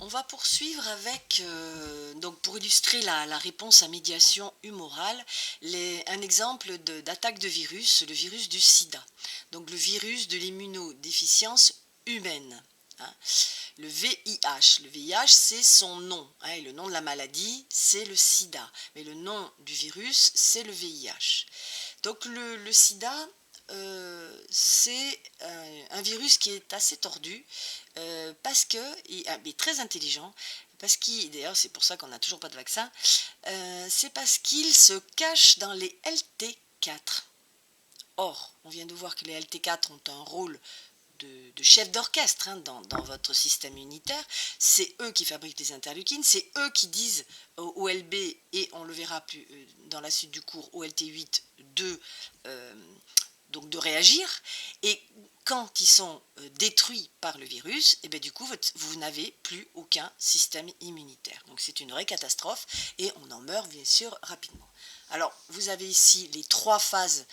On va poursuivre avec, donc pour illustrer la réponse à médiation humorale, un exemple d'attaque de virus, le virus du sida. Donc le virus de l'immunodéficience humaine, hein. Le VIH. Le VIH, c'est son nom, hein, et le nom de la maladie, c'est le sida. Mais le nom du virus, c'est le VIH. Donc le sida, c'est un virus qui est assez tordu parce que, mais très intelligent, parce qu'il, d'ailleurs c'est pour ça qu'on n'a toujours pas de vaccin, c'est parce qu'il se cache dans les LT4. Or, on vient de voir que les LT4 ont un rôle de chef d'orchestre, hein, dans votre système immunitaire. C'est eux qui fabriquent les interleukines, c'est eux qui disent au LB, et on le verra plus dans la suite du cours, au LT8, euh, donc de réagir. Et quand ils sont détruits par le virus, et bien du coup, vous n'avez plus aucun système immunitaire. Donc c'est une vraie catastrophe et on en meurt bien sûr rapidement. Alors, vous avez ici les trois phases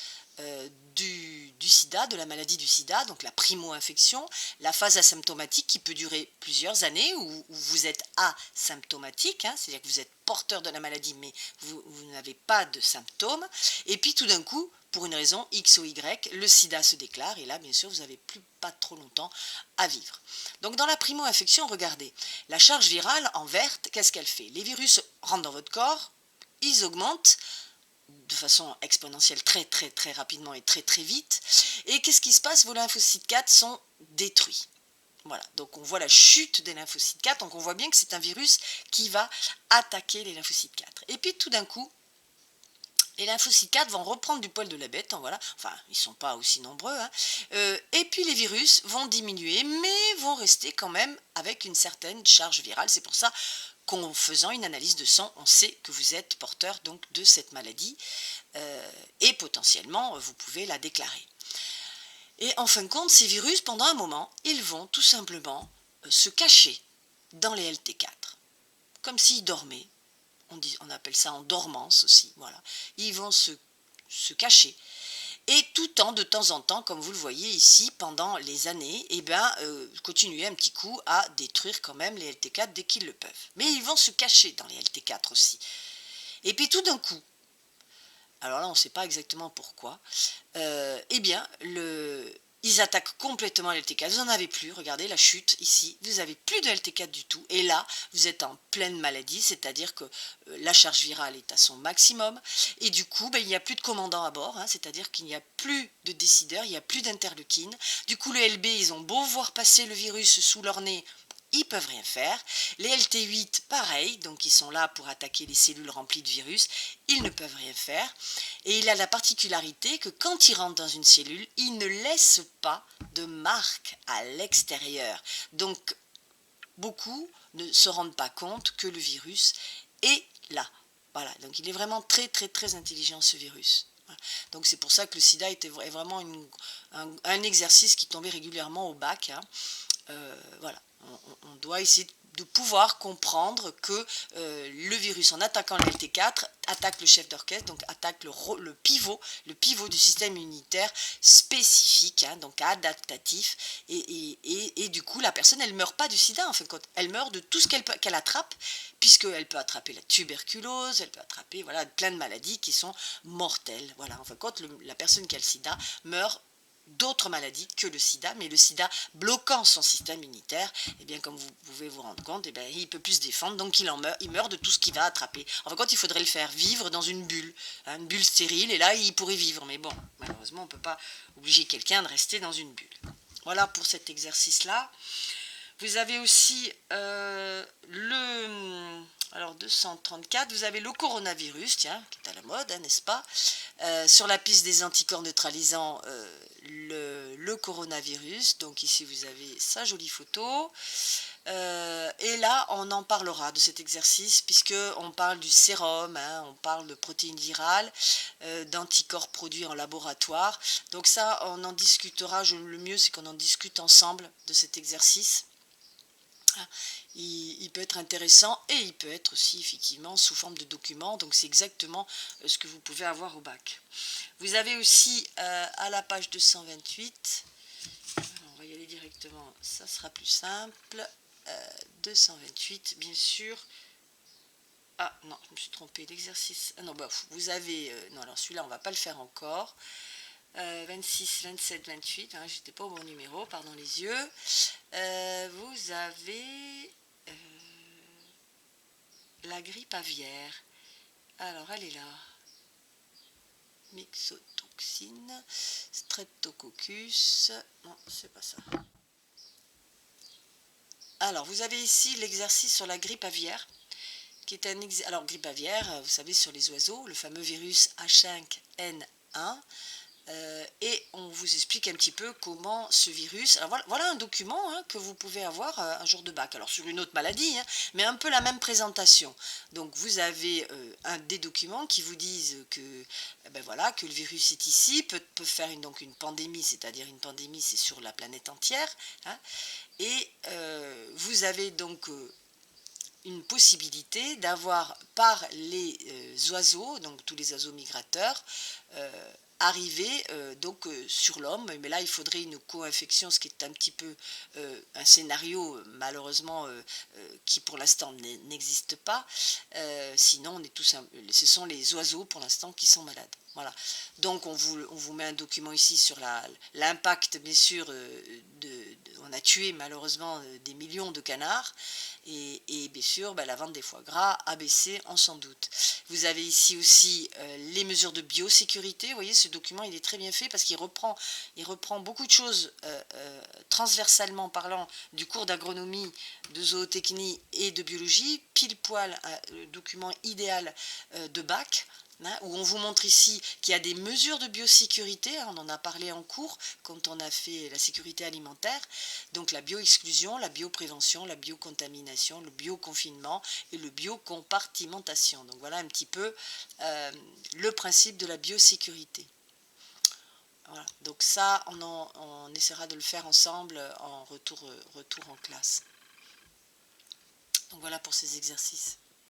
du sida, de la maladie du sida, donc la primo-infection, la phase asymptomatique qui peut durer plusieurs années, où vous êtes asymptomatique, hein, c'est-à-dire que vous êtes porteur de la maladie, mais vous n'avez pas de symptômes, et puis tout d'un coup, pour une raison X ou Y, le sida se déclare, et là, bien sûr, vous n'avez plus pas trop longtemps à vivre. Donc dans la primo-infection, regardez, la charge virale en verte, qu'est-ce qu'elle fait? Les virus rentrent dans votre corps, ils augmentent de façon exponentielle très très très rapidement et très très vite. Et qu'est-ce qui se passe? Vos lymphocytes 4 sont détruits. Voilà, donc on voit la chute des lymphocytes 4, donc on voit bien que c'est un virus qui va attaquer les lymphocytes 4. Et puis tout d'un coup, les lymphocytes 4 vont reprendre du poil de la bête, hein, voilà. Enfin, ils ne sont pas aussi nombreux, hein. Et puis les virus vont diminuer, mais vont rester quand même avec une certaine charge virale. C'est pour ça qu'en faisant une analyse de sang, on sait que vous êtes porteur donc de cette maladie, et potentiellement vous pouvez la déclarer. Et en fin de compte, ces virus, pendant un moment, ils vont tout simplement se cacher dans les LT4, comme s'ils dormaient. On appelle ça en dormance aussi, voilà. Ils vont se cacher. Et tout en, de temps en temps, comme vous le voyez ici, pendant les années, continuer un petit coup à détruire quand même les LT4 dès qu'ils le peuvent. Mais ils vont se cacher dans les LT4 aussi. Et puis tout d'un coup, alors là on ne sait pas exactement pourquoi, ils attaquent complètement l'LT4, vous n'en avez plus, regardez la chute ici, vous n'avez plus de LT4 du tout, et là vous êtes en pleine maladie, c'est-à-dire que la charge virale est à son maximum, et du coup il n'y a plus de commandant à bord, hein, c'est-à-dire qu'il n'y a plus de décideur, il n'y a plus d'interleukine, du coup le LB, ils ont beau voir passer le virus sous leur nez, ils peuvent rien faire. Les LT8, pareil, donc ils sont là pour attaquer les cellules remplies de virus, ils ne peuvent rien faire. Et il a la particularité que quand il rentre dans une cellule, il ne laisse pas de marque à l'extérieur. Donc beaucoup ne se rendent pas compte que le virus est là. Voilà, donc il est vraiment très très très intelligent ce virus. Voilà. Donc c'est pour ça que le sida est vraiment un exercice qui tombait régulièrement au bac, hein. Voilà, on doit essayer de pouvoir comprendre que le virus, en attaquant le LT4, attaque le chef d'orchestre, donc attaque le pivot du système immunitaire spécifique, hein, donc adaptatif, et du coup la personne elle meurt pas du sida, en fait, elle meurt de tout ce qu'elle attrape, puisqu'elle peut attraper la tuberculose, elle peut attraper voilà, plein de maladies qui sont mortelles. Voilà, en fait, quand la personne qui a le sida meurt d'autres maladies que le sida, mais le sida bloquant son système immunitaire, et bien comme vous pouvez vous rendre compte, et bien il peut plus se défendre, donc il meurt de tout ce qu'il va attraper. Enfin, quand il faudrait le faire vivre dans une bulle, hein, une bulle stérile, et là il pourrait vivre, mais bon, malheureusement on ne peut pas obliger quelqu'un de rester dans une bulle. Voilà pour cet exercice-là. Vous avez aussi alors 234, vous avez le coronavirus, tiens, qui est à la mode, hein, n'est-ce pas? Sur la piste des anticorps neutralisants, le coronavirus. Donc ici vous avez sa jolie photo. Et là, on en parlera de cet exercice puisque on parle du sérum, hein, on parle de protéines virales, d'anticorps produits en laboratoire. Donc ça, on en discutera. Le mieux, c'est qu'on en discute ensemble de cet exercice. Il peut être intéressant et il peut être aussi effectivement sous forme de document, donc c'est exactement ce que vous pouvez avoir au bac. Vous avez aussi à la page 228, on va y aller directement, ça sera plus simple, 228, bien sûr. Ah non, je me suis trompée, l'exercice. Ah non, bah, vous avez. Non, alors celui-là, on va pas le faire encore. 26, 27, 28, hein, j'étais pas au bon numéro, pardon les yeux. Vous avez la grippe aviaire. Alors, elle est là. Myxotoxine, streptococcus. Non, c'est pas ça. Alors, vous avez ici l'exercice sur la grippe aviaire, qui est un alors grippe aviaire, vous savez, sur les oiseaux, le fameux virus H5N1. Et on vous explique un petit peu comment ce virus. Alors voilà un document, hein, que vous pouvez avoir un jour de bac, alors sur une autre maladie, hein, mais un peu la même présentation. Donc vous avez des documents qui vous disent que, ben voilà, que le virus est ici, peut faire donc une pandémie, c'est-à-dire une pandémie, c'est sur la planète entière, hein, et vous avez donc une possibilité d'avoir par les oiseaux, donc tous les oiseaux migrateurs, arriver donc sur l'homme, mais là il faudrait une co-infection, ce qui est un petit peu un scénario malheureusement qui pour l'instant n'existe pas. Sinon on est tous ce sont les oiseaux pour l'instant qui sont malades. Voilà. Donc on vous met un document ici sur l'impact bien sûr on a tué malheureusement des millions de canards et bien sûr la vente des foie gras a baissé, on s'en doute. Vous avez ici aussi les mesures de biosécurité. Vous voyez, ce document il est très bien fait parce qu'il reprend beaucoup de choses transversalement parlant du cours d'agronomie, de zootechnie et de biologie, pile poil le document idéal de bac. Hein, où on vous montre ici qu'il y a des mesures de biosécurité, hein, on en a parlé en cours quand on a fait la sécurité alimentaire, donc la bioexclusion, la bioprévention, la biocontamination, le bioconfinement et le biocompartimentation. Donc voilà un petit peu le principe de la biosécurité. Voilà. Donc ça, on essaiera de le faire ensemble en retour en classe. Donc voilà pour ces exercices.